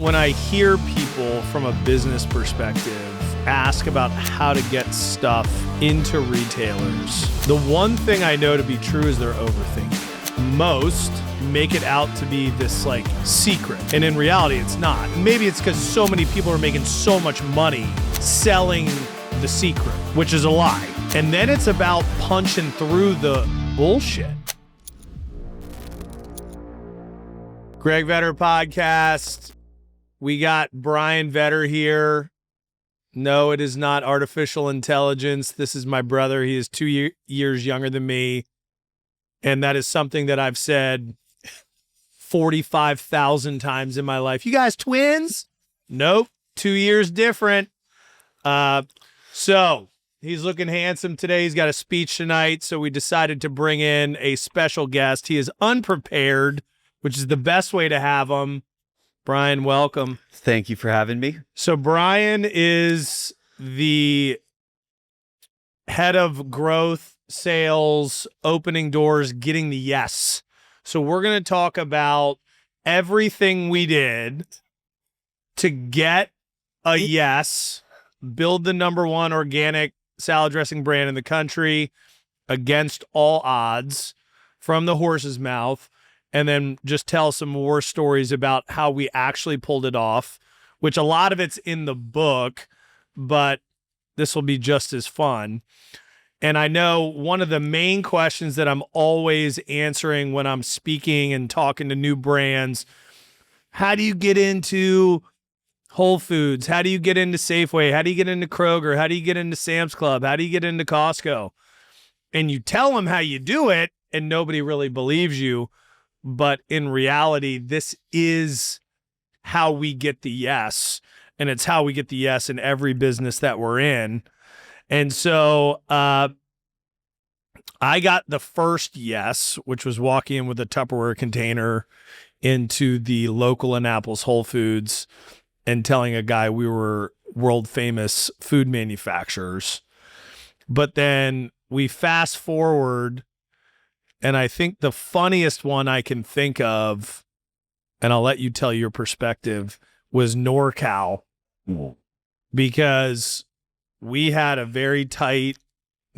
when I hear people from a business perspective ask about how to get stuff into retailers, the one thing I know to be true is they're overthinking it. Most make it out to be this like secret, and in reality it's not. Maybe it's because so many people are making so much money selling the secret, which is a lie. And then it's about punching through the bullshit. Greg Vetter Podcast. We got Brian Vetter here. No, it is not artificial intelligence. This is my brother. He is 2 years younger than me. And that is something that I've said 45,000 times in my life. You guys twins? Nope. 2 years different. So he's looking handsome today. He's got a speech tonight. So we decided to bring in a special guest. He is unprepared, which is the best way to have him. Brian, welcome. Thank you for having me. So Brian is the head of growth, sales, opening doors, getting the yes. So we're going to talk about everything we did to get a yes, build the #1 organic salad dressing brand in the country against all odds from the horse's mouth. And then just tell some war stories about how we actually pulled it off, which a lot of it's in the book, but this will be just as fun. And I know one of the main questions that I'm always answering when I'm speaking and talking to new brands, how do you get into Whole Foods? How do you get into Safeway? How do you get into Kroger? How do you get into Sam's Club? How do you get into Costco? And you tell them how you do it, and nobody really believes you. But in reality, this is how we get the yes, and it's how we get the yes in every business that we're in. And so I got the first yes, which was walking in with a Tupperware container into the local Annapolis Whole Foods and telling a guy we were world famous food manufacturers. But then we fast forward, and I think the funniest one I can think of, and I'll let you tell your perspective, was NorCal. Because we had a very tight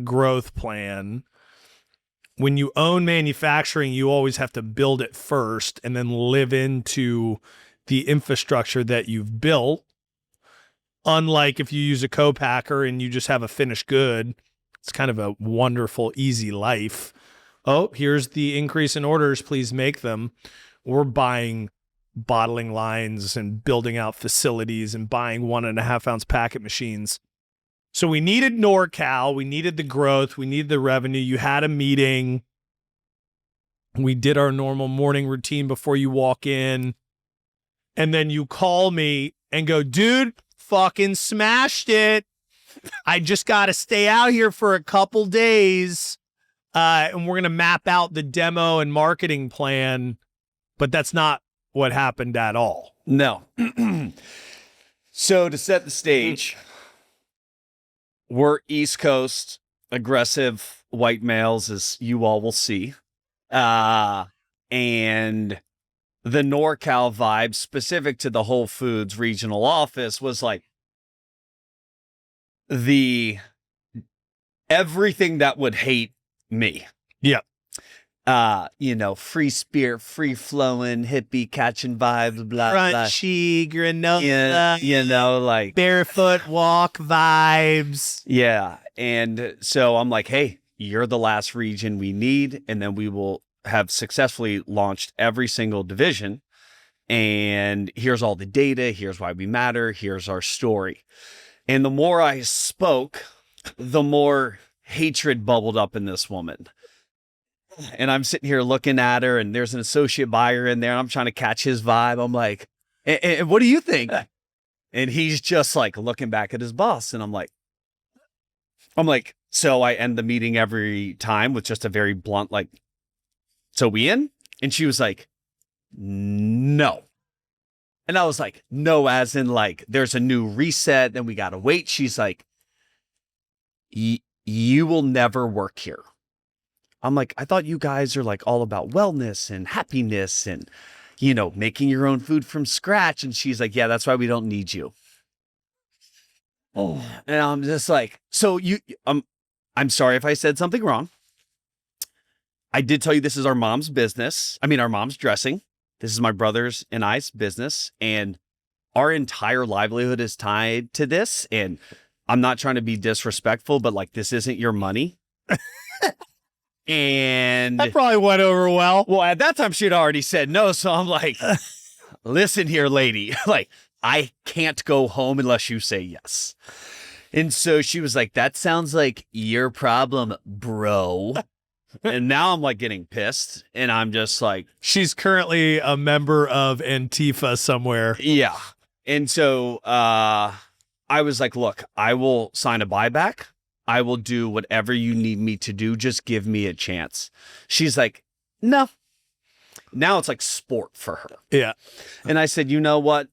growth plan. When you own manufacturing, you always have to build it first and then live into the infrastructure that you've built. Unlike if you use a co-packer and you just have a finished good, it's kind of a wonderful, easy life. Oh, here's the increase in orders. Please make them. We're buying bottling lines and building out facilities and buying 1.5 ounce packet machines. So we needed NorCal. We needed the growth. We needed the revenue. You had a meeting. We did our normal morning routine before you walk in. And then you call me and go, dude, fucking smashed it. I just got to stay out here for a couple days. And we're going to map out the demo and marketing plan, but that's not what happened at all. No. So to set the stage, we're East Coast aggressive white males, as you all will see. And the NorCal vibe specific to the Whole Foods regional office was like everything that would hate me. Yeah. Free spirit, free flowing, hippie catching vibes, blah, Crunchy, granola, like barefoot walk vibes. Yeah. And so I'm like, hey, you're the last region we need. And then we will have successfully launched every single division. And here's all the data. Here's why we matter. Here's our story. And the more I spoke, the more hatred bubbled up in this woman. And I'm sitting here looking at her, and there's an associate buyer in there, and I'm trying to catch his vibe. I'm like, what do you think? And he's just like looking back at his boss. And I'm like, so I end the meeting every time with just a very blunt, like, so we in? And she was like, no. And I was like, no, as in like, there's a new reset, then we got to wait. She's like, you will never work here. I'm like, I thought you guys are like all about wellness and happiness. And making your own food from scratch. And she's like, yeah, that's why we don't need you. Oh, and I'm just like, so I'm sorry if I said something wrong. I did tell you this is our mom's business. I mean, our mom's dressing. This is my brother's and I's business. And our entire livelihood is tied to this. And I'm not trying to be disrespectful, but like, this isn't your money. And that probably went over well. Well, at that time, she'd already said no. So I'm like, listen here, lady. Like, I can't go home unless you say yes. And so she was like, that sounds like your problem, bro. And now I'm like getting pissed. And I'm just like, she's currently a member of Antifa somewhere. Yeah. And so I was like, look, I will sign a buyback. I will do whatever you need me to do. Just give me a chance. She's like, no. Now it's like sport for her. Yeah. And I said, you know what?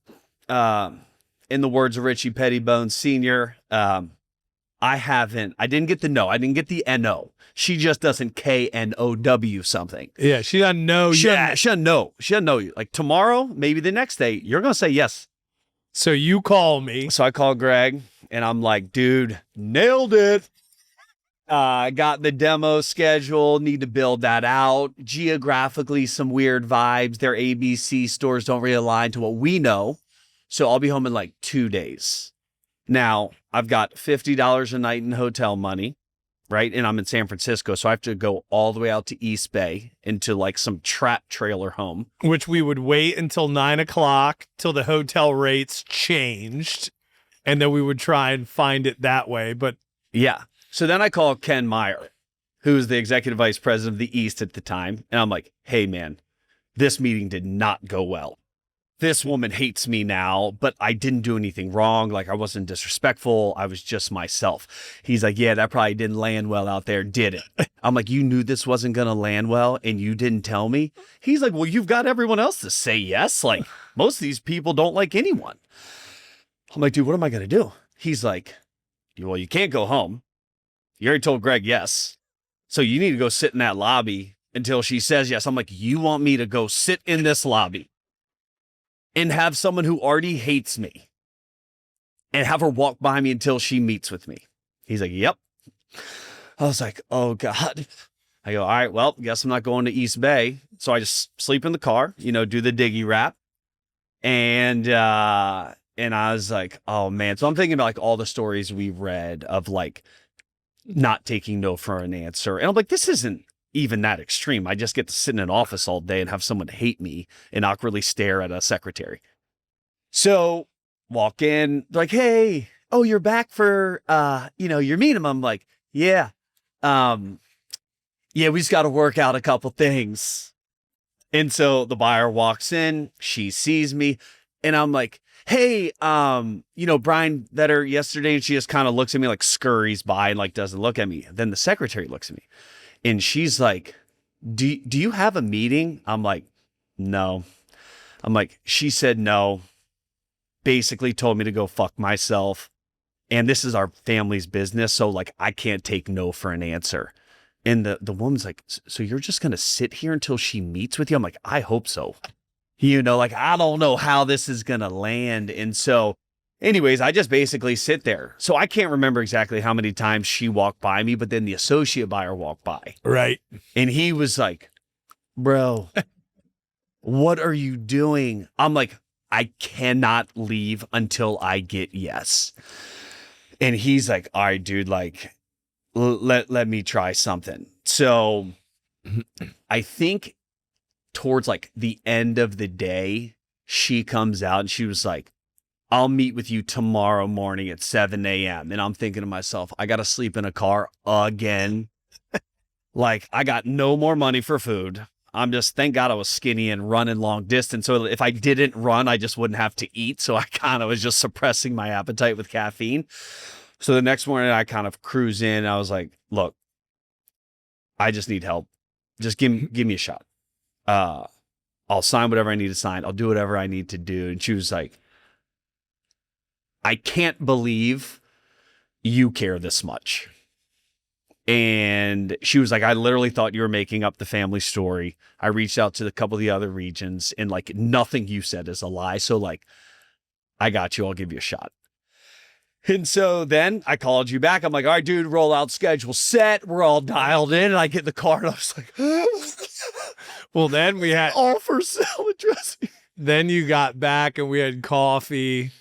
In the words of Richie Pettybones Sr., I didn't get the no. I didn't get the N-O. She just doesn't K-N-O-W something. Yeah, she doesn't know yet. She doesn't know. She doesn't know you. Like tomorrow, maybe the next day, you're going to say yes. So you call me. So I call Greg and I'm like, dude, nailed it. I got the demo schedule, need to build that out. Geographically, some weird vibes. Their ABC stores don't really align to what we know. So I'll be home in like 2 days. Now, I've got $50 a night in hotel money, right? And I'm in San Francisco, so I have to go all the way out to East Bay into like some trap trailer home. Which we would wait until 9:00 till the hotel rates changed, and then we would try and find it that way. But yeah. So then I call Ken Meyer, who was the executive vice president of the East at the time. And I'm like, hey, man, this meeting did not go well. This woman hates me now, but I didn't do anything wrong. Like, I wasn't disrespectful. I was just myself. He's like, yeah, that probably didn't land well out there, did it? I'm like, you knew this wasn't going to land well and you didn't tell me? He's like, well, you've got everyone else to say yes. Like, most of these people don't like anyone. I'm like, dude, what am I going to do? He's like, well, you can't go home. You already told Greg yes. So you need to go sit in that lobby until she says yes. I'm like, you want me to go sit in this lobby and have someone who already hates me and have her walk by me until she meets with me? He's like, yep. I was like, oh God. I go, all right, well, guess I'm not going to East Bay. So I just sleep in the car, do the diggy rap. And I was like, oh man. So I'm thinking about like all the stories we read of like not taking no for an answer. And I'm like, this isn't even that extreme. I just get to sit in an office all day and have someone hate me and awkwardly stare at a secretary. So walk in, like, hey, oh, you're back for, your meeting. I'm like, yeah. We just got to work out a couple things. And so the buyer walks in, she sees me and I'm like, hey, Brian Vetter yesterday. And she just kind of looks at me, like scurries by and like doesn't look at me. Then the secretary looks at me. And she's like, do you have a meeting? I'm like, no. I'm like, she said no. Basically told me to go fuck myself. And this is our family's business. So like, I can't take no for an answer. And the woman's like, so you're just going to sit here until she meets with you? I'm like, I hope so. Like, I don't know how this is going to land. And so anyways, I just basically sit there. So I can't remember exactly how many times she walked by me, but then the associate buyer walked by. Right. And he was like, bro, what are you doing? I'm like, I cannot leave until I get yes. And he's like, all right, dude, like, let me try something. So I think towards like the end of the day, she comes out and she was like, I'll meet with you tomorrow morning at 7 a.m. And I'm thinking to myself, I got to sleep in a car again. Like, I got no more money for food. I'm just, thank God I was skinny and running long distance. So if I didn't run, I just wouldn't have to eat. So I kind of was just suppressing my appetite with caffeine. So the next morning I kind of cruise in. I was like, look, I just need help. Just give me a shot. I'll sign whatever I need to sign. I'll do whatever I need to do. And she was like, I can't believe you care this much. And she was like, I literally thought you were making up the family story. I reached out to a couple of the other regions and like nothing you said is a lie. So like, I got you. I'll give you a shot. And so then I called you back. I'm like, all right, dude, rollout schedule set. We're all dialed in. And I get in the car and I was like, well, then we had all for salad dressing. Then you got back and we had coffee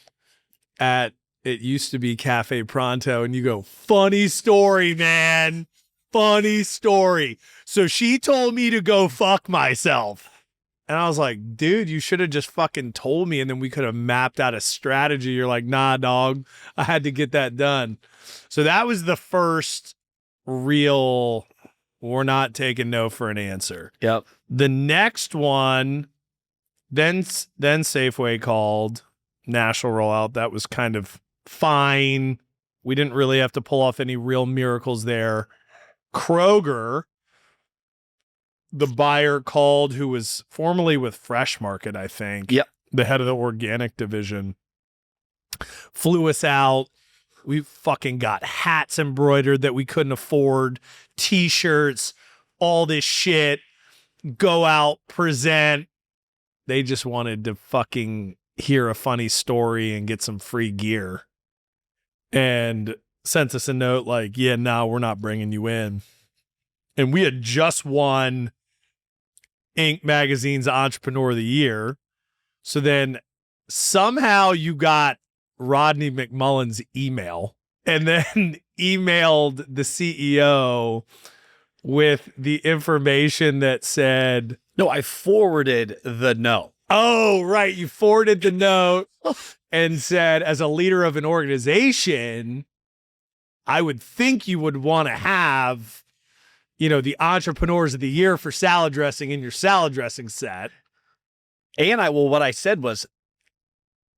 at, it used to be Cafe Pronto, and you go, funny story, man. Funny story. So she told me to go fuck myself. And I was like, dude, you should have just fucking told me, and then we could have mapped out a strategy. You're like, nah, dog, I had to get that done. So that was the first real, we're not taking no for an answer. Yep. The next one, then Safeway called, national rollout. That was kind of fine. We didn't really have to pull off any real miracles there. Kroger, the buyer called, who was formerly with Fresh Market, I think. Yep. The head of the organic division, flew us out. We fucking got hats embroidered that we couldn't afford, t-shirts, all this shit, go out, present. They just wanted to fucking hear a funny story and get some free gear. And sent us a note like, yeah, no, we're not bringing you in. And we had just won Inc. Magazine's Entrepreneur of the Year. So then somehow you got Rodney McMullen's email and then emailed the CEO with the information that said, no, I forwarded the note. Oh, right. You forwarded the note and said, as a leader of an organization, I would think you would want to have, the Entrepreneurs of the Year for salad dressing in your salad dressing set. And what I said was,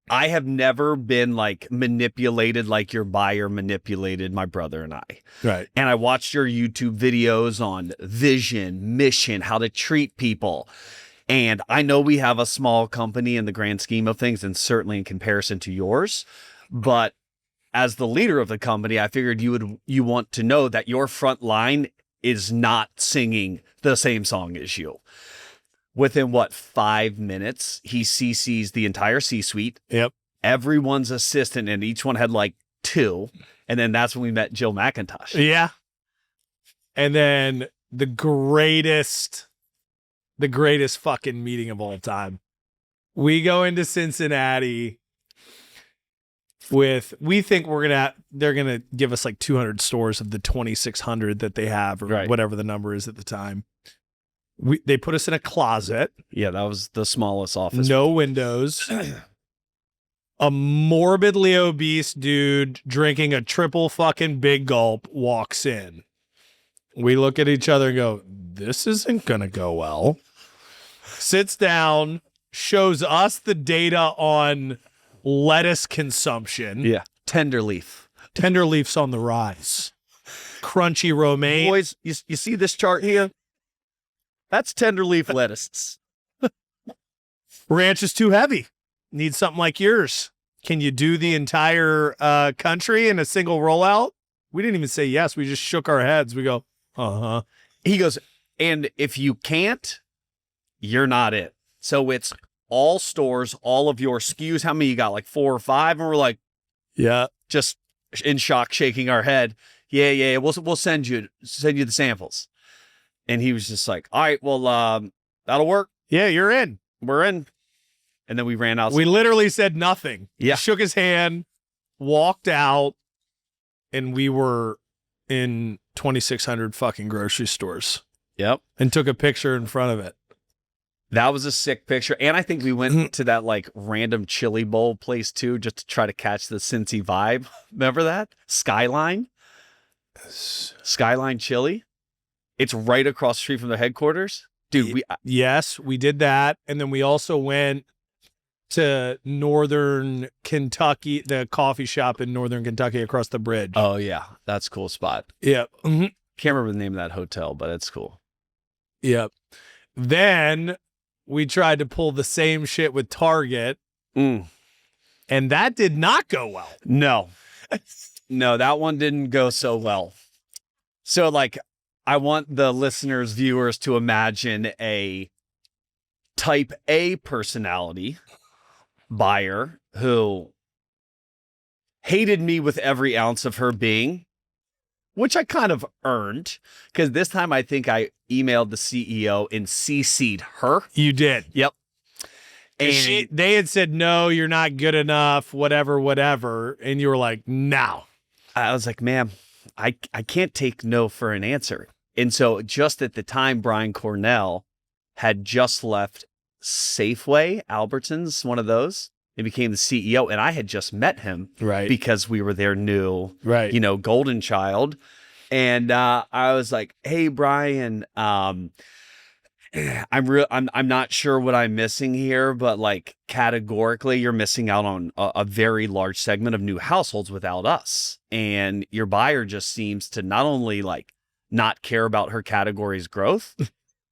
I have never been like manipulated like your buyer manipulated my brother and I. Right. And I watched your YouTube videos on vision, mission, how to treat people. And I know we have a small company in the grand scheme of things, and certainly in comparison to yours. But as the leader of the company, I figured you want to know that your front line is not singing the same song as you. Within 5 minutes, he CCs the entire C-suite. Yep. Everyone's assistant, and each one had like 2. And then that's when we met Jill McIntosh. Yeah. And then the greatest fucking meeting of all time. We go into Cincinnati we think they're going to give us like 200 stores of the 2,600 that they have, or right, whatever the number is at the time. They put us in a closet. Yeah, that was the smallest office. No windows. A morbidly obese dude drinking a triple fucking big gulp walks in. We look at each other and go, this isn't going to go well. Sits down, shows us the data on lettuce consumption. Yeah. Tender leaf. Tender leaf's on the rise. Crunchy romaine. Boys, you see this chart here? That's tender leaf lettuce. Ranch is too heavy. Need something like yours. Can you do the entire country in a single rollout? We didn't even say yes. We just shook our heads. We go, uh-huh. He goes, and if you can't, you're not it. So it's all stores, all of your SKUs. How many you got? Like 4 or 5? And we're like, yeah, just in shock, shaking our head. Yeah. We'll send you the samples. And he was just like, all right, well, that'll work. Yeah, you're in. We're in. And then we ran out. We literally said nothing. Yeah. He shook his hand, walked out, and we were in 2,600 fucking grocery stores. Yep. And took a picture in front of it. That was a sick picture. And I think we went to that like random chili bowl place too, just to try to catch the Cincy vibe. Remember that? Skyline Chili. It's right across the street from the headquarters. Dude, yes, we did that. And then we also went to Northern Kentucky, the coffee shop in Northern Kentucky across the bridge. Oh, yeah. That's a cool spot. Yeah. Mm-hmm. Can't remember the name of that hotel, but it's cool. Yep. Then we tried to pull the same shit with Target. And that did not go well. No, that one didn't go so well. So like, I want the listeners, viewers to imagine a type A personality buyer who hated me with every ounce of her being, which I kind of earned, because this time I think I emailed the CEO and CC'd her. You did. Yep. And they had said, no, you're not good enough, whatever. And you were like, no. I was like, ma'am, I can't take no for an answer. And so just at the time, Brian Cornell had just left Safeway, Albertsons, one of those, and became the CEO. And I had just met him because we were their new, golden child. And I was like, hey, Brian, I'm not sure what I'm missing here, but like categorically, you're missing out on a very large segment of new households without us. And your buyer just seems to not only like not care about her category's growth,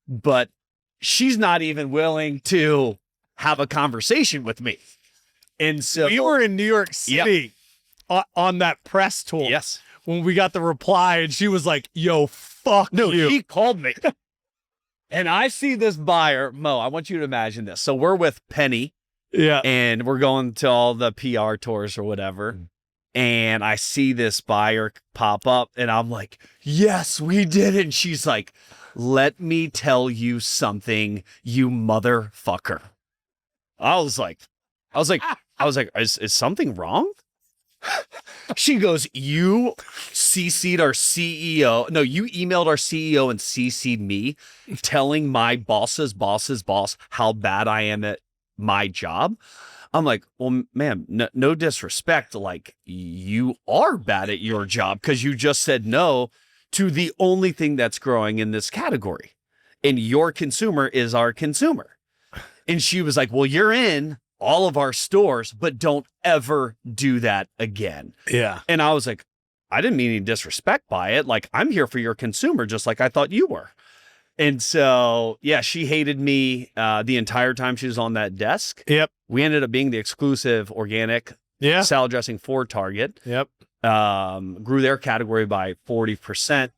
but she's not even willing to have a conversation with me. And so we were in New York City on that press tour. Yes. When we got the reply, and she was like, yo, fuck you. She called me. And I see this buyer, Mo, I want you to imagine this. So we're with Penny. Yeah. And we're going to all the PR tours or whatever. And I see this buyer pop up and I'm like, yes, we did it. And she's like, let me tell you something, you motherfucker. I was like, is something wrong? She goes, you CC'd our CEO. No, you emailed our CEO and CC'd me telling my boss's boss how bad I am at my job. I'm like, well, ma'am, no disrespect. Like, you are bad at your job because you just said no to the only thing that's growing in this category. And your consumer is our consumer. And she was like, well, you're in all of our stores, but don't ever do that again. Yeah. And I was like, I didn't mean any disrespect by it. Like, I'm here for your consumer, just like I thought you were. And so, yeah, she hated me the entire time she was on that desk. Yep. We ended up being the exclusive organic salad dressing for Target. Yep. Grew their category by 40%.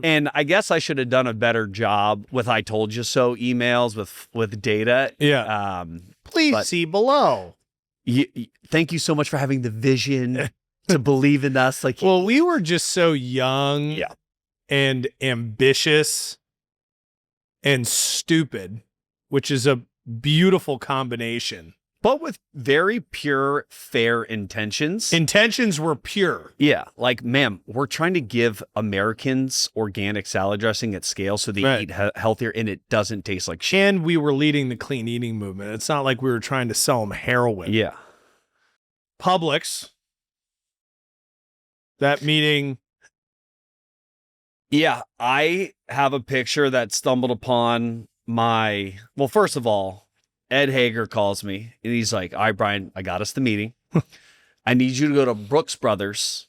And I guess I should have done a better job with I told you so emails with data. Yeah. Please see below. Thank you so much for having the vision to believe in us. Like, well, we were just so young and ambitious and stupid, which is a beautiful combination. But with very pure, fair intentions. Intentions were pure. Yeah. Like, ma'am, we're trying to give Americans organic salad dressing at scale so they eat healthier and it doesn't taste like shit. And we were leading the clean eating movement. It's not like we were trying to sell them heroin. Yeah. Publix. That meeting. Yeah. I have a picture that stumbled upon well, first of all, Ed Hager calls me and he's like, all right, Brian, I got us the meeting. I need you to go to Brooks Brothers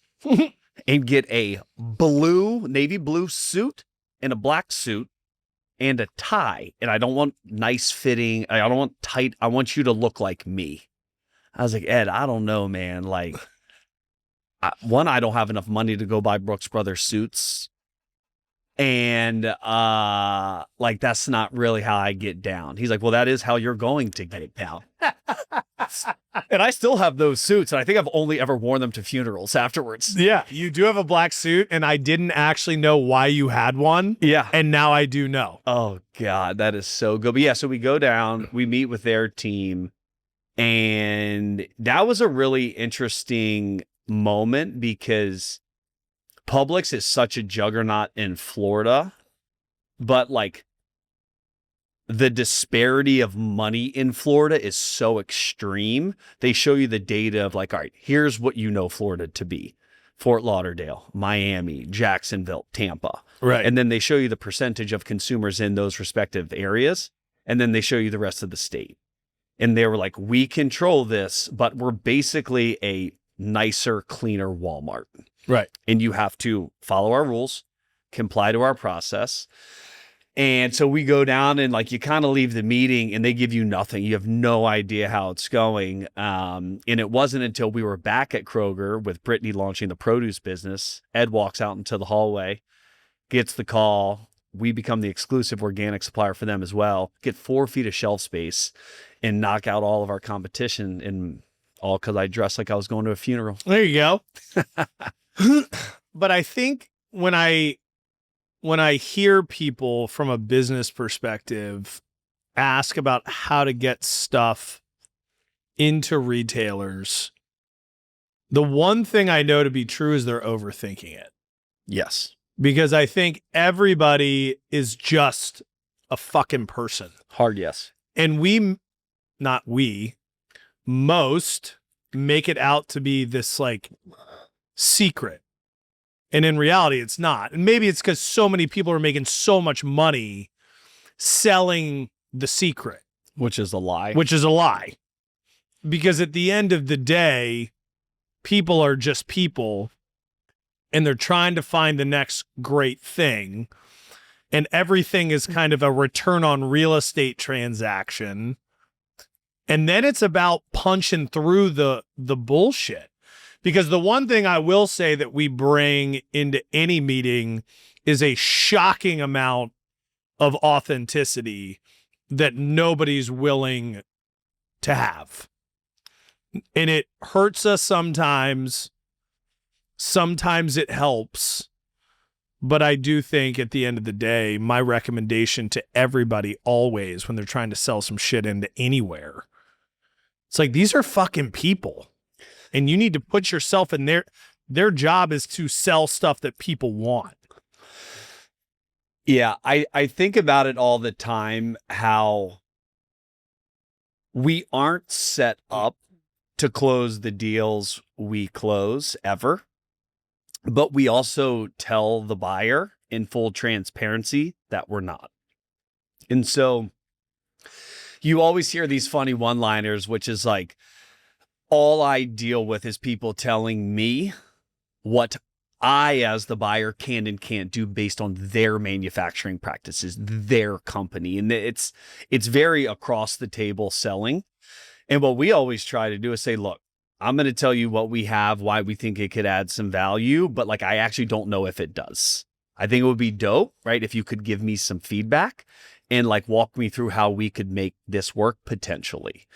and get a navy blue suit and a black suit and a tie. And I don't want nice fitting. I don't want tight. I want you to look like me. I was like, Ed, I don't know, man. Like, I don't have enough money to go buy Brooks Brothers suits. And like, that's not really how I get down. He's like, well, that is how you're going to get down. And I still have those suits. And I think I've only ever worn them to funerals afterwards. Yeah. You do have a black suit. And I didn't actually know why you had one. Yeah. And now I do know. Oh, God, that is so good. But yeah, so we go down, we meet with their team. And that was a really interesting moment because Publix is such a juggernaut in Florida, but like the disparity of money in Florida is so extreme. They show you the data of like, all right, here's what you know Florida to be: Fort Lauderdale, Miami, Jacksonville, Tampa. Right. And then they show you the percentage of consumers in those respective areas. And then they show you the rest of the state. And they were like, we control this, but we're basically a nicer, cleaner Walmart. Right. And you have to follow our rules, comply to our process. And so we go down and like, you kind of leave the meeting and they give you nothing. You have no idea how it's going. And it wasn't until we were back at Kroger with Brittany launching the produce business. Ed walks out into the hallway gets the call. We become the exclusive organic supplier for them as well, get 4 feet of shelf space and knock out all of our competition, and all because I dressed like I was going to a funeral. There you go. But I think when I hear people from a business perspective ask about how to get stuff into retailers, the one thing I know to be true is they're overthinking it. Yes. Because I think everybody is just a fucking person. Hard yes. And most make it out to be this like secret. And in reality, it's not. And maybe it's because so many people are making so much money selling the secret. Which is a lie. Because at the end of the day, people are just people, and they're trying to find the next great thing. And everything is kind of a return on real estate transaction. And then it's about punching through the bullshit. Because the one thing I will say that we bring into any meeting is a shocking amount of authenticity that nobody's willing to have. And it hurts us sometimes. Sometimes it helps. But I do think at the end of the day, my recommendation to everybody always when they're trying to sell some shit into anywhere, it's like, these are fucking people. And you need to put yourself in their job is to sell stuff that people want. Yeah, I think about it all the time, how we aren't set up to close the deals we close ever, but we also tell the buyer in full transparency that we're not. And so you always hear these funny one-liners, which is like, all I deal with is people telling me what I, as the buyer, can and can't do based on their manufacturing practices, their company. And it's very across the table selling. And what we always try to do is say, look, I'm going to tell you what we have, why we think it could add some value, but like, I actually don't know if it does. I think it would be dope, right? If you could give me some feedback and like walk me through how we could make this work potentially.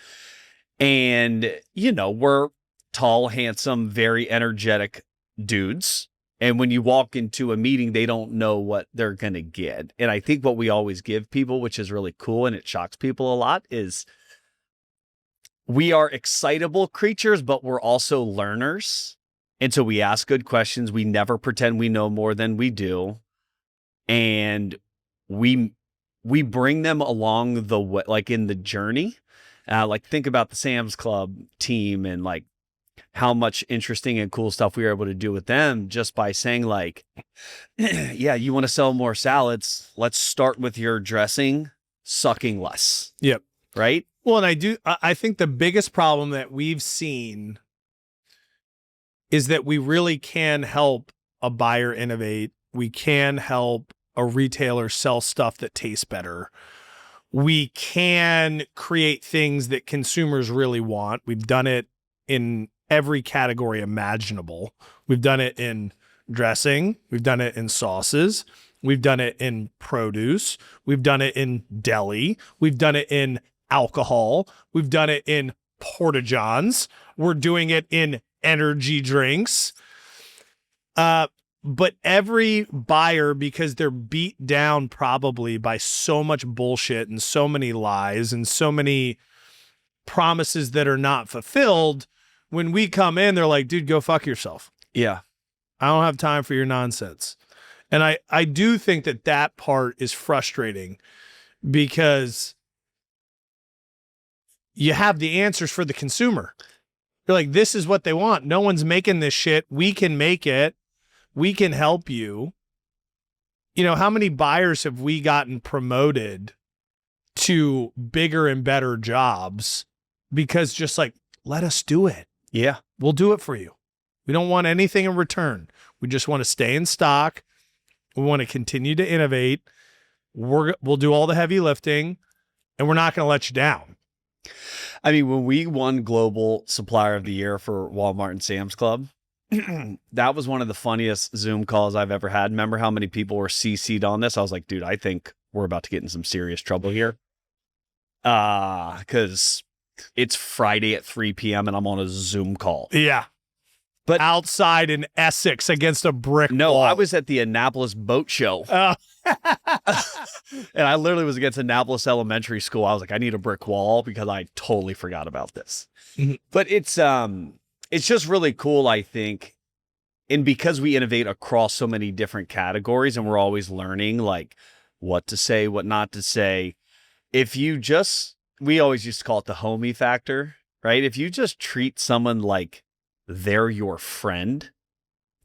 And, you know, we're tall, handsome, very energetic dudes. And when you walk into a meeting, they don't know what they're going to get. And I think what we always give people, which is really cool and it shocks people a lot, is we are excitable creatures, but we're also learners. And so we ask good questions. We never pretend we know more than we do. And we bring them along the way, like in the journey. Like think about the Sam's Club team and like how much interesting and cool stuff we were able to do with them just by saying like, yeah, you want to sell more salads. Let's start with your dressing, sucking less. Yep. Right. Well, and I think the biggest problem that we've seen is that we really can help a buyer innovate. We can help a retailer sell stuff that tastes better. We can create things that consumers really want. We've done it in every category imaginable. We've done it in dressing. We've done it in sauces. We've done it in produce. We've done it in deli. We've done it in alcohol. We've done it in porta-johns. We're doing it in energy drinks. But every buyer, because they're beat down probably by so much bullshit and so many lies and so many promises that are not fulfilled, when we come in, they're like, dude, go fuck yourself. Yeah. I don't have time for your nonsense. And I do think that part is frustrating because you have the answers for the consumer. You're like, this is what they want. No one's making this shit. We can make it. We can help you. You know, how many buyers have we gotten promoted to bigger and better jobs because just like, let us do it. Yeah. We'll do it for you. We don't want anything in return. We just want to stay in stock. We want to continue to innovate. We'll do all the heavy lifting and we're not going to let you down. I mean, when we won Global Supplier of the Year for Walmart and Sam's Club, that was one of the funniest Zoom calls I've ever had. Remember how many people were CC'd on this? I was like, dude, I think we're about to get in some serious trouble here. Because it's Friday at 3 p.m. and I'm on a Zoom call. Yeah. But outside in Essex against a brick no, wall. I was at the Annapolis Boat Show. Oh. And I literally was against Annapolis Elementary School. I was like, I need a brick wall because I totally forgot about this. But it's just really cool, I think. And because we innovate across so many different categories and we're always learning like what to say, what not to say. If you just, we always used to call it the homie factor, right? If you just treat someone like they're your friend,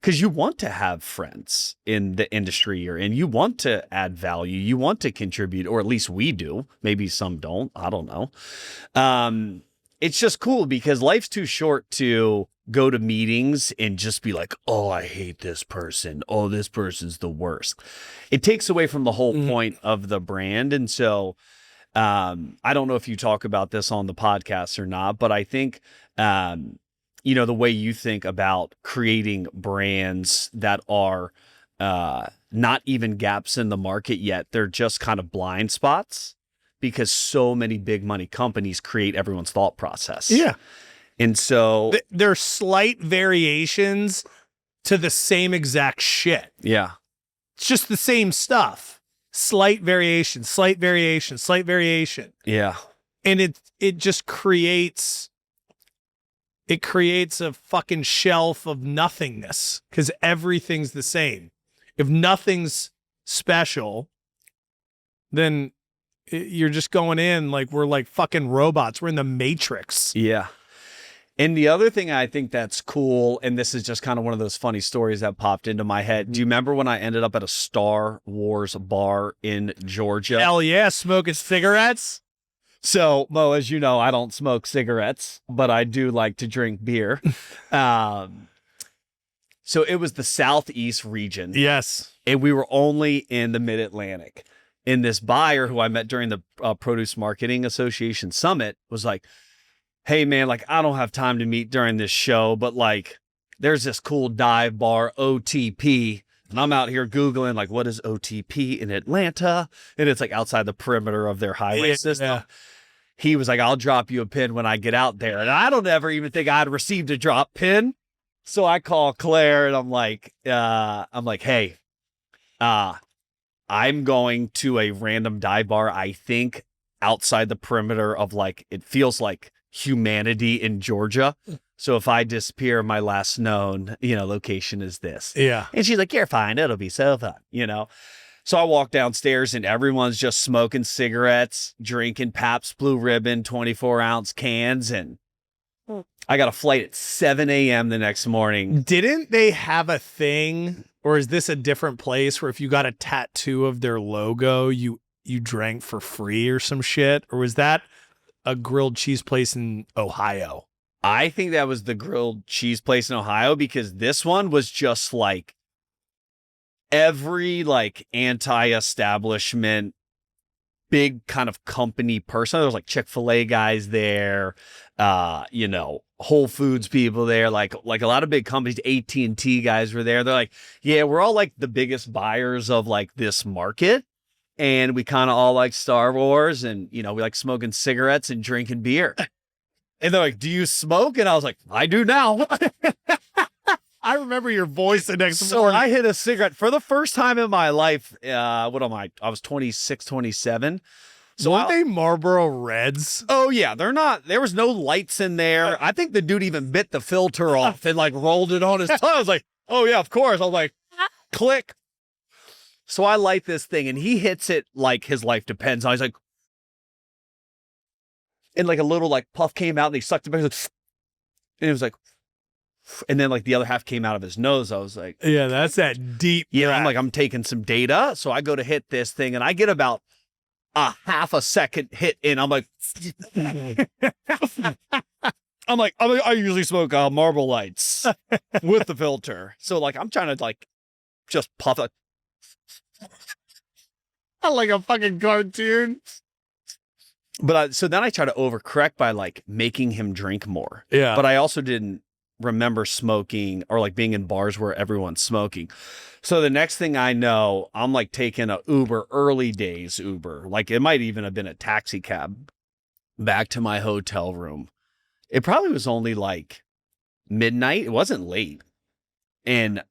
because you want to have friends in the industry you're in, you want to add value, you want to contribute, or at least we do. Maybe some don't. I don't know. It's just cool because life's too short to go to meetings and just be like, oh, I hate this person. Oh, this person's the worst. It takes away from the whole point of the brand. And so I don't know if you talk about this on the podcast or not, but I think, the way you think about creating brands that are not even gaps in the market yet, they're just kind of blind spots because so many big money companies create everyone's thought process. Yeah. And so there's slight variations to the same exact shit. Yeah. It's just the same stuff. Slight variation, slight variation, slight variation. Yeah. And it just creates a fucking shelf of nothingness because everything's the same. If nothing's special, then you're just going in like we're like fucking robots. We're in the Matrix. Yeah. And the other thing I think that's cool, and this is just kind of one of those funny stories that popped into my head. Do you remember when I ended up at a Star Wars bar in Georgia? Hell yeah, smoking cigarettes. So, Mo, as you know, I don't smoke cigarettes, but I do like to drink beer. So it was the Southeast region. Yes. And we were only in the Mid-Atlantic. And this buyer who I met during the Produce Marketing Association Summit was like, hey, man, like, I don't have time to meet during this show, but like, there's this cool dive bar, OTP. And I'm out here Googling, like, what is OTP in Atlanta? And it's like outside the perimeter of their highway system. Yeah. He was like, I'll drop you a pin when I get out there. And I don't ever even think I'd received a drop pin. So I call Claire and I'm like, hey, I'm going to a random dive bar, I think, outside the perimeter of like, it feels like humanity in Georgia. So if I disappear, my last known, location is this. Yeah. And she's like, you're fine. It'll be so fun, So I walk downstairs and everyone's just smoking cigarettes, drinking Pabst Blue Ribbon, 24-ounce cans. And I got a flight at 7 a.m. the next morning. Didn't they have a thing, or is this a different place where if you got a tattoo of their logo, you drank for free or some shit? Or was that a grilled cheese place in Ohio? I think that was the grilled cheese place in Ohio because this one was just like every like anti-establishment, big kind of company person. There was like Chick-fil-A guys there, Whole Foods people there, like a lot of big companies, AT&T guys were there. They're like, yeah, we're all like the biggest buyers of like this market. And we kind of all like Star Wars and, we like smoking cigarettes and drinking beer. And they're like, do you smoke? And I was like, I do now. I remember your voice the next morning. So I hit a cigarette for the first time in my life. What am I? I was 26, 27. So weren't they Marlboro Reds? Oh, yeah. They're not. There was no lights in there. I think the dude even bit the filter off and like rolled it on his tongue. I was like, oh, yeah, of course. I was like, click. So I light this thing and he hits it like his life depends on. He's like, and like a little like puff came out and he sucked it back. And it was like, and then like the other half came out of his nose. I was like, yeah, that's that deep. Yeah. I'm like, I'm taking some data. So I go to hit this thing and I get about a half a second hit in. I'm like, I usually smoke Marlboro Lights with the filter. So like, I'm trying to like just puff it. Like a fucking cartoon. But so then I try to overcorrect by like making him drink more. Yeah. But I also didn't remember smoking or like being in bars where everyone's smoking. So the next thing I know, I'm like taking a Uber, early days Uber. Like it might even have been a taxi cab back to my hotel room. It probably was only like midnight. It wasn't late. And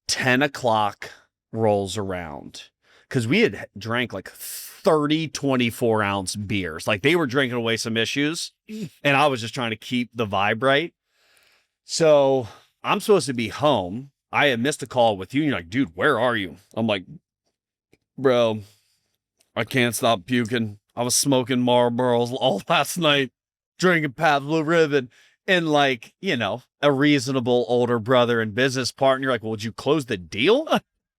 10 o'clock rolls around because we had drank like 30 24-ounce beers. Like they were drinking away some issues and I was just trying to keep the vibe right. So I'm supposed to be home. I had missed a call with you. And you're like, dude, where are you? I'm like, bro, I can't stop puking. I was smoking Marlboros all last night, drinking Pabst Blue Ribbon. And like, you know, a reasonable older brother and business partner, you're like, well, would you close the deal?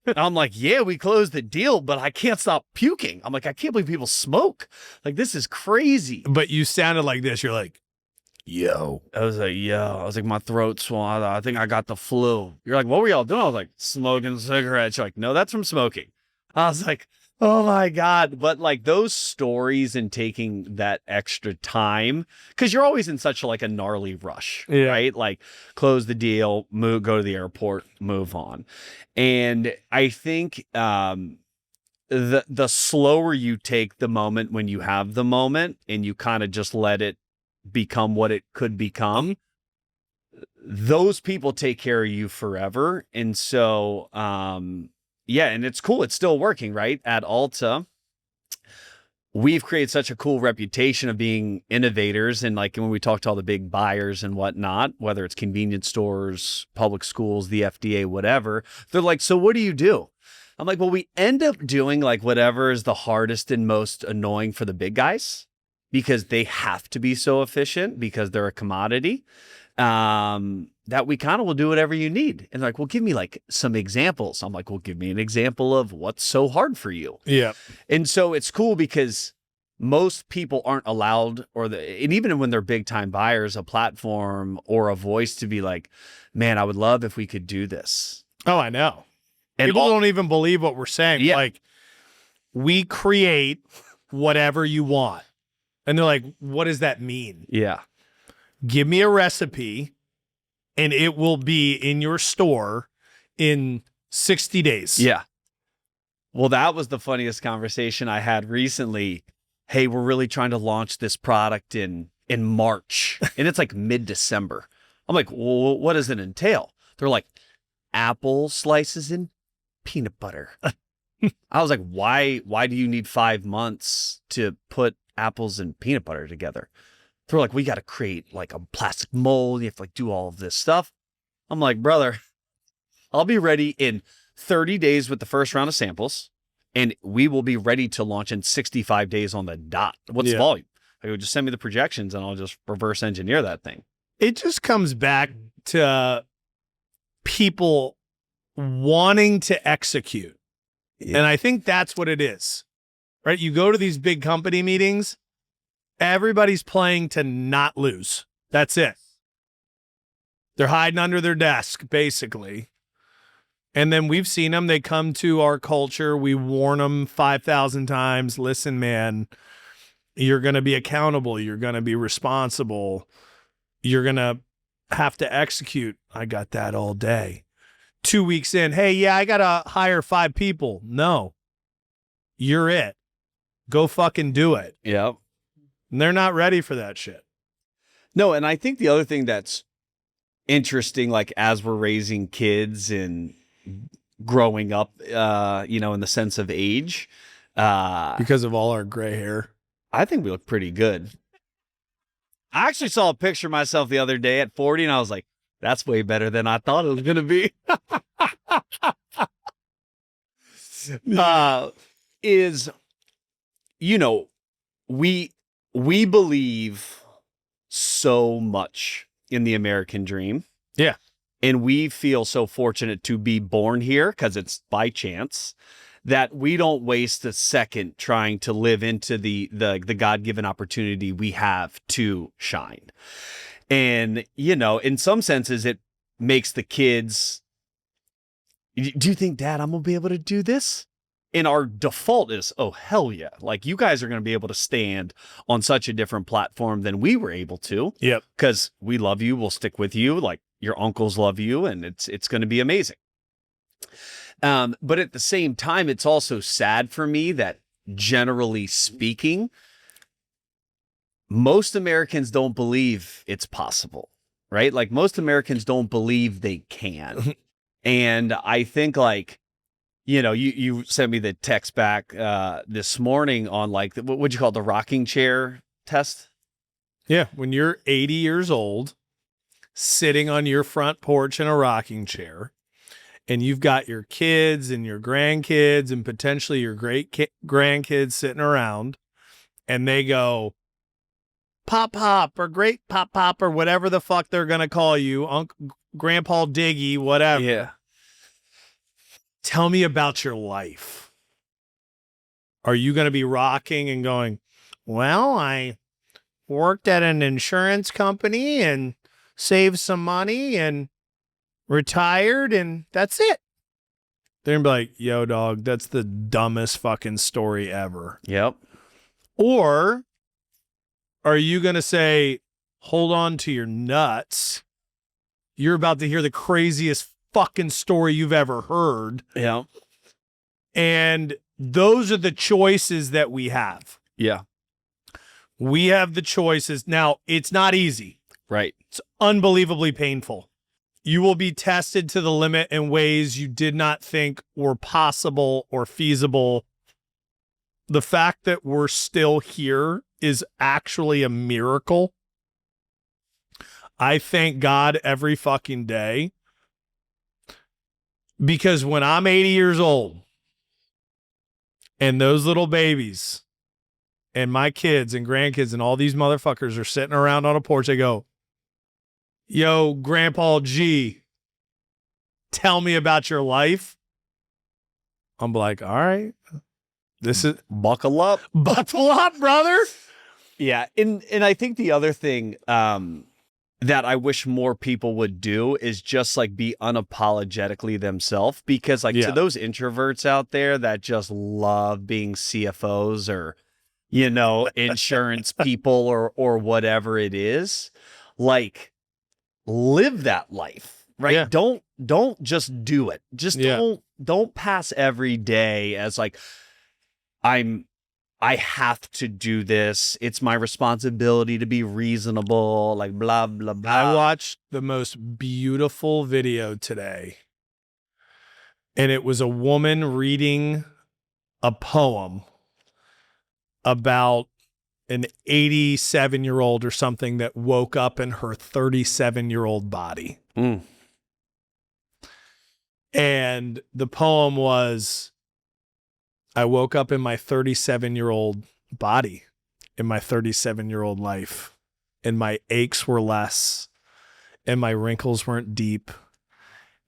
And I'm like, yeah, we closed the deal, but I can't stop puking. I'm like, I can't believe people smoke. Like, this is crazy. But you sounded like this. You're like, yo. I was like, yo. I was like, my throat's swollen. I think I got the flu. You're like, what were y'all doing? I was like, smoking cigarettes. You're like, no, that's from smoking. I was like, oh my God. But like those stories and taking that extra time, because you're always in such like a gnarly rush, right? Like close the deal, move, go to the airport, move on. And I think the slower you take the moment when you have the moment and you kind of just let it become what it could become, those people take care of you forever. And so, yeah, and it's cool. It's still working, right? At Alta, we've created such a cool reputation of being innovators. And like when we talk to all the big buyers and whatnot, whether it's convenience stores, public schools, the FDA, whatever, they're like, so what do you do? I'm like, well, we end up doing like whatever is the hardest and most annoying for the big guys because they have to be so efficient because they're a commodity. That we kind of will do whatever you need. And like, well, give me like some examples. I'm like, well, give me an example of what's so hard for you. Yeah. And so it's cool because most people aren't allowed and even when they're big time buyers, a platform or a voice to be like, man, I would love if we could do this. Oh, I know. And people don't even believe what we're saying. Yeah. Like we create whatever you want. And they're like, what does that mean? Yeah. Give me a recipe and it will be in your store in 60 days. Yeah. Well, that was the funniest conversation I had recently. Hey, we're really trying to launch this product in March. And it's like mid-December. I'm like, well, what does it entail? They're like, apple slices and peanut butter. I was like, why do you need 5 months to put apples and peanut butter together? They're like, we got to create like a plastic mold. You have to like do all of this stuff. I'm like, brother, I'll be ready in 30 days with the first round of samples, and we will be ready to launch in 65 days on the dot. What's the volume? I go, just send me the projections and I'll just reverse engineer that thing. It just comes back to people wanting to execute. Yeah. And I think that's what it is, right? You go to these big company meetings, everybody's playing to not lose. That's it. They're hiding under their desk, basically. And then we've seen them. They come to our culture. We warn them 5,000 times. Listen, man, you're going to be accountable. You're going to be responsible. You're going to have to execute. I got that all day. 2 weeks in, hey, yeah, I got to hire 5 people. No, you're it. Go fucking do it. Yep. And they're not ready for that shit. No, and I think the other thing that's interesting, like as we're raising kids and growing up, in the sense of age. Because of all our gray hair. I think we look pretty good. I actually saw a picture of myself the other day at 40, and I was like, that's way better than I thought it was going to be. We believe so much in the American dream. Yeah. And we feel so fortunate to be born here because it's by chance that we don't waste a second trying to live into the God-given opportunity we have to shine. And, in some senses, it makes the kids, do you think, Dad, I'm going to be able to do this? And our default is, oh, hell yeah. Like, you guys are going to be able to stand on such a different platform than we were able to. Yep. Because we love you. We'll stick with you. Like, your uncles love you, and it's going to be amazing. But at the same time, it's also sad for me that, generally speaking, most Americans don't believe it's possible, right? Like, most Americans don't believe they can. And I think, like, you sent me the text back this morning on, like, what'd you call it, the rocking chair test? Yeah, when you're 80 years old, sitting on your front porch in a rocking chair, and you've got your kids and your grandkids and potentially your grandkids sitting around, and they go, Pop Pop or Great Pop Pop or whatever the fuck they're going to call you, Grandpa Diggy, whatever. Yeah. Tell me about your life. Are you going to be rocking and going, well, I worked at an insurance company and saved some money and retired, and that's it? They're going to be like, yo, dog, that's the dumbest fucking story ever. Yep. Or are you going to say, hold on to your nuts? You're about to hear the craziest fucking story you've ever heard. Yeah. And those are the choices that we have. Yeah. We have the choices. Now, it's not easy. Right. It's unbelievably painful. You will be tested to the limit in ways you did not think were possible or feasible. The fact that we're still here is actually a miracle. I thank God every fucking day, because when I'm 80 years old and those little babies and my kids and grandkids and all these motherfuckers are sitting around on a porch, they go, yo, Grandpa G, tell me about your life. I'm like, all right, this is buckle up, brother. Yeah. And I think the other thing that I wish more people would do is just, like, be unapologetically themselves, because, like, to those introverts out there that just love being CFOs or, insurance people or whatever it is, like, live that life, right? Yeah. Don't just do it. Just don't pass every day as, like, I have to do this. It's my responsibility to be reasonable, like, blah, blah, blah. I watched the most beautiful video today, and it was a woman reading a poem about an 87-year-old or something that woke up in her 37-year-old body. Mm. And the poem was, I woke up in my 37-year-old body, in my 37-year-old life, and my aches were less, and my wrinkles weren't deep,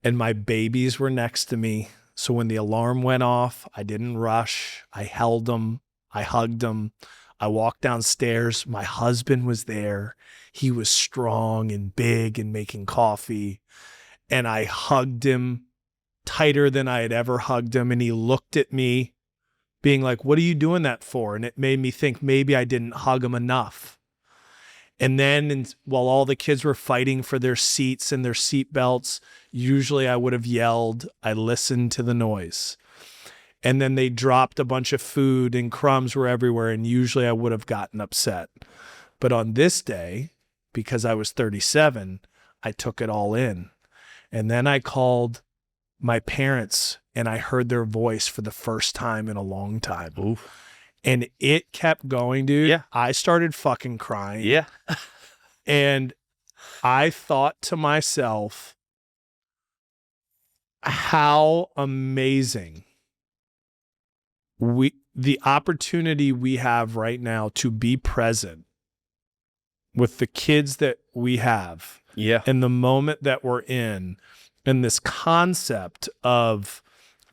and my babies were next to me. So when the alarm went off, I didn't rush. I held them. I hugged them. I walked downstairs. My husband was there. He was strong and big and making coffee. And I hugged him tighter than I had ever hugged him. And he looked at me being like, what are you doing that for? And it made me think maybe I didn't hug him enough. And then while all the kids were fighting for their seats and their seat belts, usually I would have yelled. I listened to the noise. And then they dropped a bunch of food and crumbs were everywhere, and usually I would have gotten upset. But on this day, because I was 37, I took it all in. And then I called my parents and I heard their voice for the first time in a long time. Oof. And it kept going, dude. Yeah. I started fucking crying. Yeah. And I thought to myself, how amazing the opportunity we have right now to be present with the kids that we have. Yeah. In the moment that we're in, and this concept of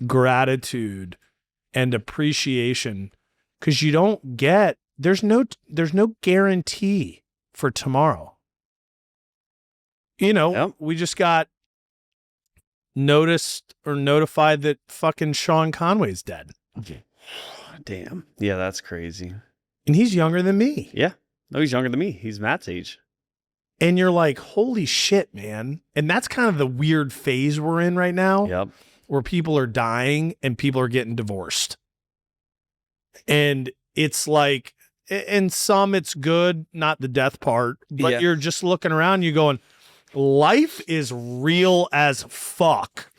gratitude and appreciation, because you don't get, there's no guarantee for tomorrow. We just got noticed or notified that fucking Sean Conway's dead. Okay. Damn. Yeah, that's crazy. And he's younger than me. Yeah. No, he's younger than me. He's Matt's age. And you're like, holy shit, man. And that's kind of the weird phase we're in right now. Yep. Where people are dying and people are getting divorced. And it's like, in some it's good, not the death part, but you're just looking around, you going, life is real as fuck.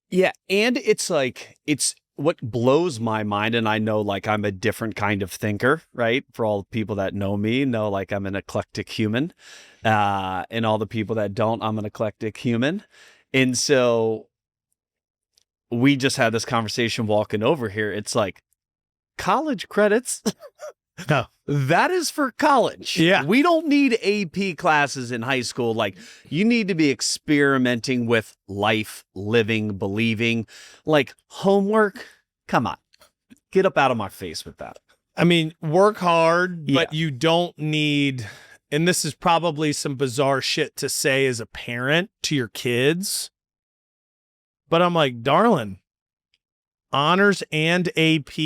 Yeah. And it's like, it's what blows my mind. And I know like I'm a different kind of thinker, right? For all the people that know me, know like I'm an eclectic human. And all the people that don't, I'm an eclectic human. And so we just had this conversation walking over here. It's like college credits. No. That is for college. Yeah. We don't need AP classes in high school. Like, you need to be experimenting with life, living, believing. Like, homework, come on. Get up out of my face with that. I mean, work hard, but you don't need, and this is probably some bizarre shit to say as a parent to your kids, but I'm like, darling, honors and AP,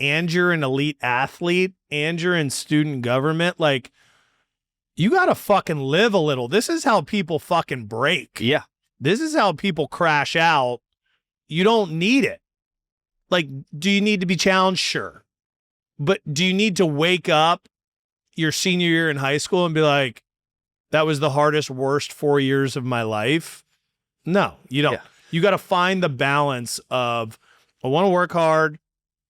and you're an elite athlete, and you're in student government, like, you gotta fucking live a little. This is how people fucking break. Yeah. This is how people crash out. You don't need it. Like, do you need to be challenged? Sure. But do you need to wake up your senior year in high school and be like, that was the hardest, worst 4 years of my life? No, you don't. Yeah. You got to find the balance of, I want to work hard.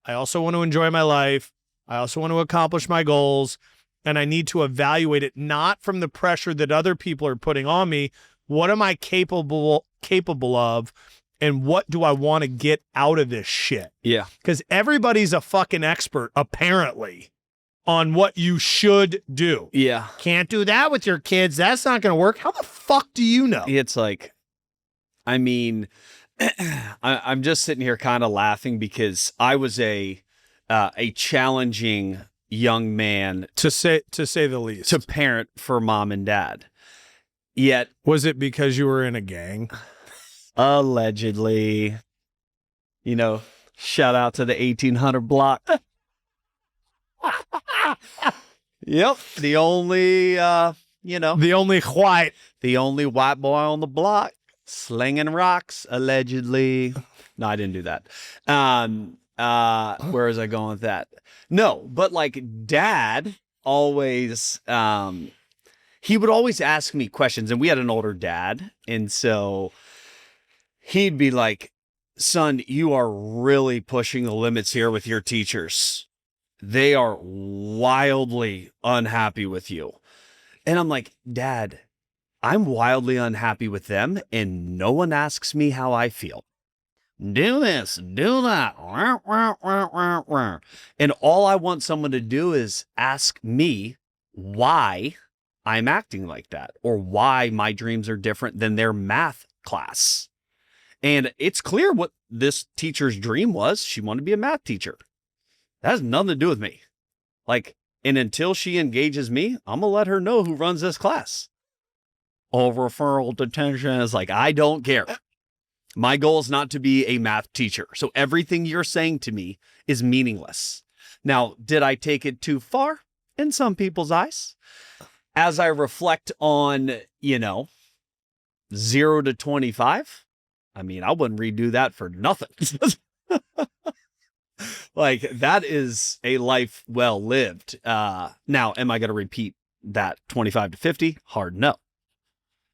I also want to enjoy my life. I also want to accomplish my goals. And I need to evaluate it not from the pressure that other people are putting on me. What am I capable of? And what do I want to get out of this shit? Yeah. Because everybody's a fucking expert, apparently, on what you should do. Yeah. Can't do that with your kids. That's not going to work. How the fuck do you know? It's like, I mean, I'm just sitting here kind of laughing because I was a challenging young man, to say the least, to parent for mom and dad. Yet, was it because you were in a gang? Allegedly, shout out to the 1800 block. Yep, the only white boy on the block, slinging rocks, allegedly. No, I didn't do that. Where was I going with that? No, but like dad always, he would always ask me questions, and we had an older dad. And so he'd be like, son, you are really pushing the limits here with your teachers. They are wildly unhappy with you. And I'm like, Dad, I'm wildly unhappy with them, and no one asks me how I feel. Do this, do that. And all I want someone to do is ask me why I'm acting like that, or why my dreams are different than their math class. And it's clear what this teacher's dream was. She wanted to be a math teacher. That has nothing to do with me. Like, and until she engages me, I'm going to let her know who runs this class. All referral detention is like, I don't care. My goal is not to be a math teacher. So everything you're saying to me is meaningless. Now, did I take it too far in some people's eyes? As I reflect on, 0 to 25, I mean, I wouldn't redo that for nothing. Like, that is a life well lived. Now, am I going to repeat that 25 to 50? Hard no.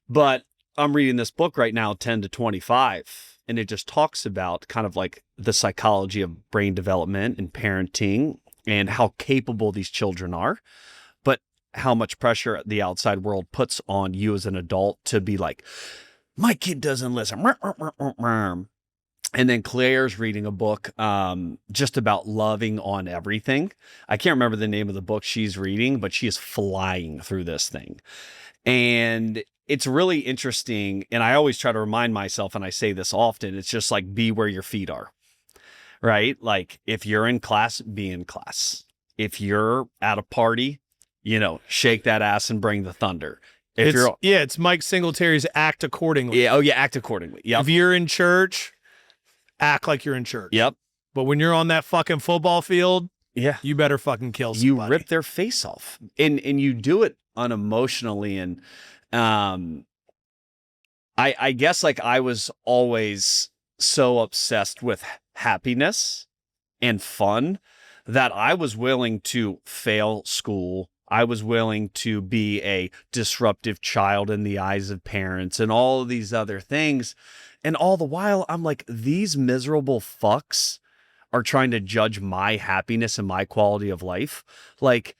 But I'm reading this book right now, 10 to 25, and it just talks about kind of like the psychology of brain development and parenting and how capable these children are, but how much pressure the outside world puts on you as an adult to be like, my kid doesn't listen. And then Claire's reading a book just about loving on everything. I can't remember the name of the book she's reading, but she is flying through this thing. And it's really interesting. And I always try to remind myself, and I say this often, it's just like, be where your feet are, right? Like, if you're in class, be in class. If you're at a party, shake that ass and bring the thunder. It's Mike Singletary's act accordingly. Yeah. Oh yeah. Act accordingly. Yep. If you're in church, act like you're in church. Yep. But when you're on that fucking football field, yeah, you better fucking kill somebody. You rip their face off, and you do it unemotionally. And I guess like I was always so obsessed with happiness and fun that I was willing to fail school. I was willing to be a disruptive child in the eyes of parents and all of these other things. And all the while, I'm like, these miserable fucks are trying to judge my happiness and my quality of life. Like,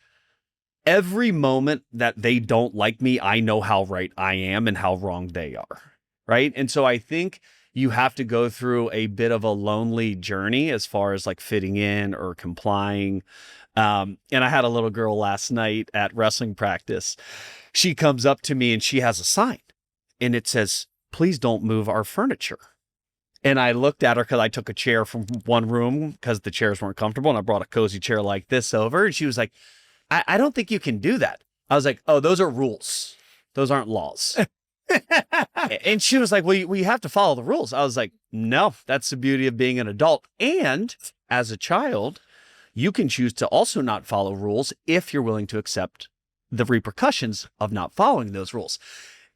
every moment that they don't like me, I know how right I am and how wrong they are. Right. And so I think you have to go through a bit of a lonely journey as far as like fitting in or complying. And I had a little girl last night at wrestling practice. She comes up to me and she has a sign and it says, "Please don't move our furniture." And I looked at her because I took a chair from one room because the chairs weren't comfortable. And I brought a cozy chair like this over. And she was like, I don't think you can do that. I was like, oh, those are rules. Those aren't laws. And she was like, well, you have to follow the rules. I was like, no, that's the beauty of being an adult. And as a child, you can choose to also not follow rules if you're willing to accept the repercussions of not following those rules.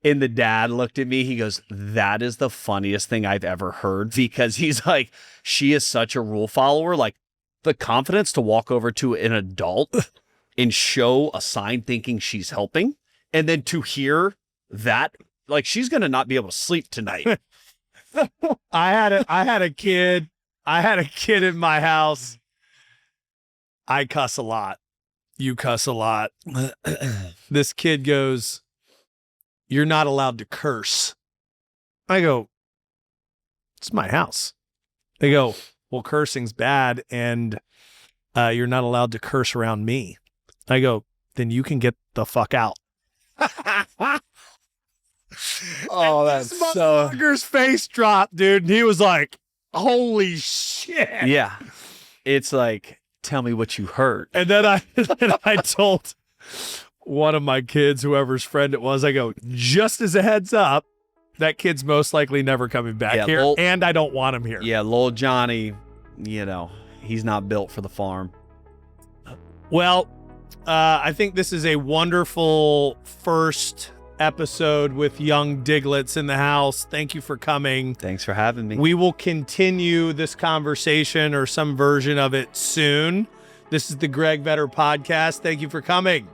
And the dad looked at me. He goes, that is the funniest thing I've ever heard, because he's like, she is such a rule follower. Like, the confidence to walk over to an adult and show a sign thinking she's helping. And then to hear that, like, she's going to not be able to sleep tonight. I had a kid in my house. I cuss a lot. You cuss a lot. This kid goes, "You're not allowed to curse." I go, "It's my house." They go, "Well, cursing's bad, and you're not allowed to curse around me." I go, "Then you can get the fuck out." Oh, that's this motherfucker's face dropped, dude. And he was like, holy shit. Yeah. It's like, tell me what you heard. And then I told one of my kids, whoever's friend it was, I go, just as a heads up, that kid's most likely never coming back here, and I don't want him here. Yeah, little Johnny, he's not built for the farm. Well, I think this is a wonderful first episode with young Diglets in the house. Thank you for coming. Thanks for having me. We will continue this conversation or some version of it soon. This is the Greg Vetter Podcast. Thank you for coming.